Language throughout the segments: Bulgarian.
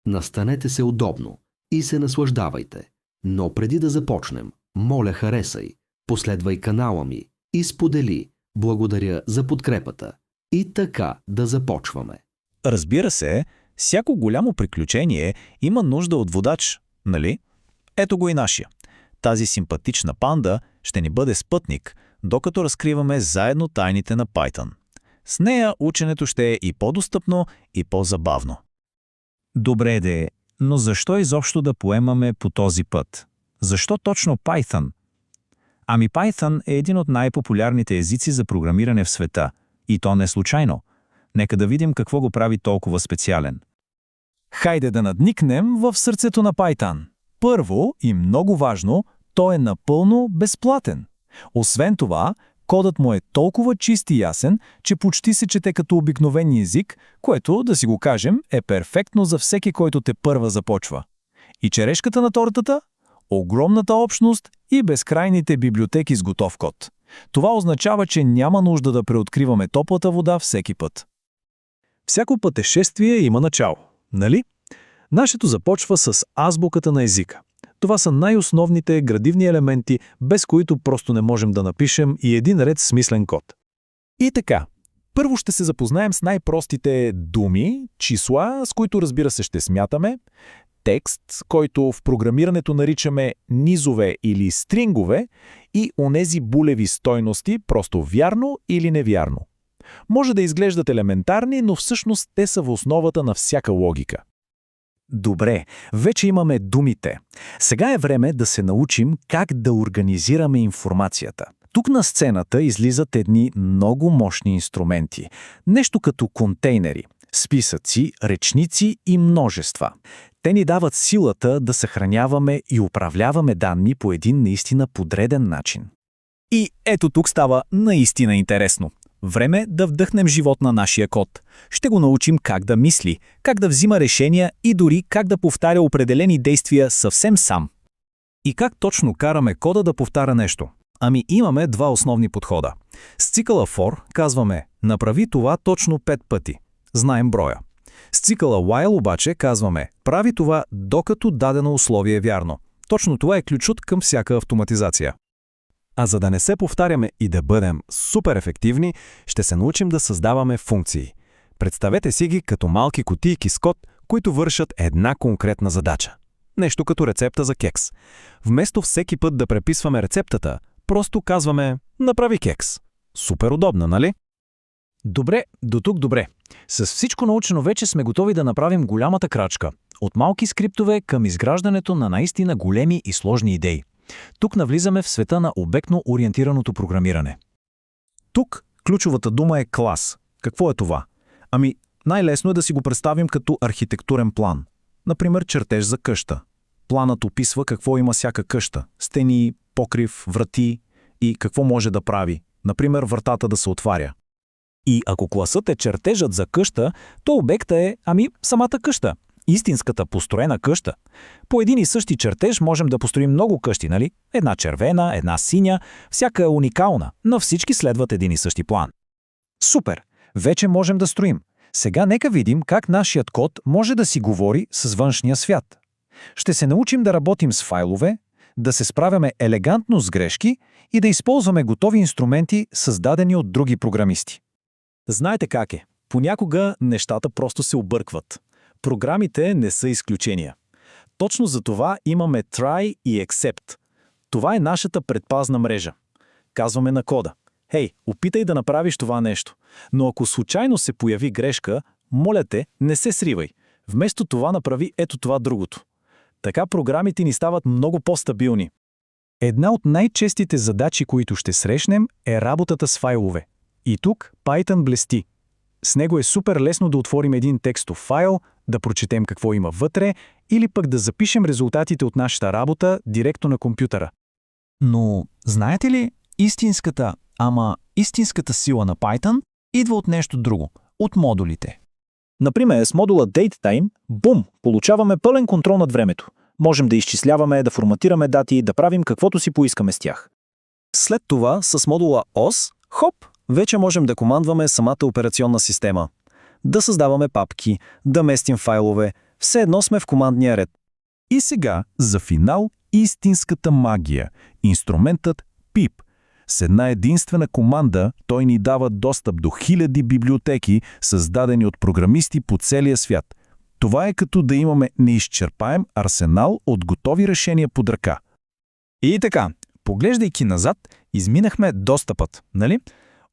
Настанете се удобно и се наслаждавайте. Но преди да започнем, моля харесай, последвай канала ми и сподели. Благодаря за подкрепата. И така да започваме. Разбира се, всяко голямо приключение има нужда от водач, нали? Ето го и нашия. Тази симпатична панда ще ни бъде спътник, докато разкриваме заедно тайните на Python. С нея ученето ще е и по-достъпно, и по-забавно. Добре де, но защо изобщо да поемаме по този път? Защо точно Python? Ами Python е един от най-популярните езици за програмиране в света. И то не случайно. Нека да видим какво го прави толкова специален. Хайде да надникнем в сърцето на Python. Първо и много важно, той е напълно безплатен. Освен това, кодът му е толкова чист и ясен, че почти се чете като обикновен език, което, да си го кажем, е перфектно за всеки, който тепърва започва. И черешката на тортата? Огромната общност и безкрайните библиотеки с готов код. Това означава, че няма нужда да преоткриваме топлата вода всеки път. Всяко пътешествие има начало, нали? Нашето започва с азбуката на езика. Това са най-основните градивни елементи, без които просто не можем да напишем и един ред смислен код. И така, първо ще се запознаем с най-простите думи, числа, с които разбира се ще смятаме, текст, който в програмирането наричаме низове или стрингове, и онези булеви стойности, просто вярно или невярно. Може да изглеждат елементарни, но всъщност те са в основата на всяка логика. Добре, вече имаме думите. Сега е време да се научим как да организираме информацията. Тук на сцената излизат едни много мощни инструменти. Нещо като контейнери, списъци, речници и множества. Те ни дават силата да съхраняваме и управляваме данни по един наистина подреден начин. И ето тук става наистина интересно. Време да вдъхнем живот на нашия код. Ще го научим как да мисли, как да взима решения и дори как да повтаря определени действия съвсем сам. И как точно караме кода да повтаря нещо? Ами имаме два основни подхода. С цикъла for казваме «направи това точно 5 пъти». Знаем броя. С цикъла while обаче казваме «прави това докато дадено условие е вярно». Точно това е ключът към всяка автоматизация. А за да не се повтаряме и да бъдем супер ефективни, ще се научим да създаваме функции. Представете си ги като малки кутийки с код, които вършат една конкретна задача. Нещо като рецепта за кекс. Вместо всеки път да преписваме рецептата, просто казваме «направи кекс». Супер удобно, нали? Добре, до тук добре. С всичко научено вече сме готови да направим голямата крачка. От малки скриптове към изграждането на наистина големи и сложни идеи. Тук навлизаме в света на обектно-ориентираното програмиране. Тук ключовата дума е клас. Какво е това? Ами, най-лесно е да си го представим като архитектурен план. Например, чертеж за къща. Планът описва какво има всяка къща. Стени, покрив, врати и какво може да прави. Например, вратата да се отваря. И ако класът е чертежът за къща, то обекта е, самата къща. Истинската построена къща. По един и същи чертеж можем да построим много къщи, нали? Една червена, една синя, всяка е уникална, но всички следват един и същи план. Супер! Вече можем да строим. Сега нека видим как нашият код може да си говори с външния свят. Ще се научим да работим с файлове, да се справяме елегантно с грешки и да използваме готови инструменти, създадени от други програмисти. Знаете как е? Понякога нещата просто се объркват. Програмите не са изключения. Точно за това имаме try и except. Това е нашата предпазна мрежа. Казваме на кода: «Хей, опитай да направиш това нещо, но ако случайно се появи грешка, моля те, не се сривай. Вместо това направи ето това другото». Така програмите ни стават много по-стабилни. Една от най-честите задачи, които ще срещнем, е работата с файлове. И тук Python блести. С него е супер лесно да отворим един текстов файл, да прочетем какво има вътре или пък да запишем резултатите от нашата работа директно на компютъра. Но знаете ли, истинската сила на Python идва от нещо друго, от модулите. Например, с модула DateTime, бум, получаваме пълен контрол над времето. Можем да изчисляваме, да форматираме дати, да правим каквото си поискаме с тях. След това, с модула OS, хоп, вече можем да командваме самата операционна система. Да създаваме папки, да местим файлове, Все едно сме в командния ред. И сега, за финал, истинската магия. Инструментът PIP. С една единствена команда той ни дава достъп до хиляди библиотеки, създадени от програмисти по целия свят. Това е като да имаме неизчерпаем арсенал от готови решения под ръка. И така, поглеждайки назад, изминахме доста път, нали?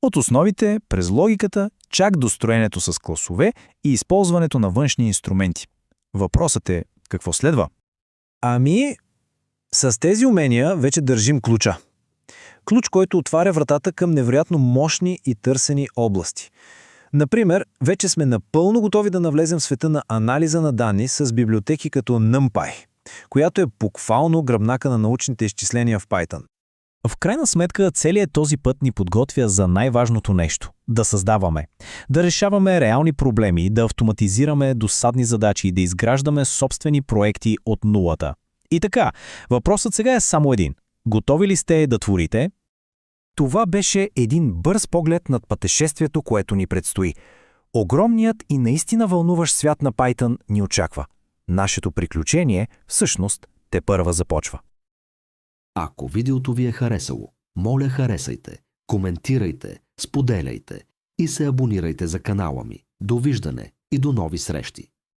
От основите, през логиката, чак до строенето с класове и използването на външни инструменти. Въпросът е, какво следва? Ами, с тези умения вече държим ключа. Ключ, който отваря вратата към невероятно мощни и търсени области. Например, вече сме напълно готови да навлезем в света на анализа на данни с библиотеки като NumPy, която е буквално гръбнака на научните изчисления в Python. В крайна сметка, целият този път ни подготвя за най-важното нещо – да създаваме. Да решаваме реални проблеми, да автоматизираме досадни задачи и да изграждаме собствени проекти от нулата. И така, въпросът сега е само един. Готови ли сте да творите? Това беше един бърз поглед над пътешествието, което ни предстои. Огромният и наистина вълнуващ свят на Python ни очаква. Нашето приключение, всъщност, тепърва започва. Ако видеото ви е харесало, моля харесайте, коментирайте, споделяйте и се абонирайте за канала ми. Довиждане и до нови срещи!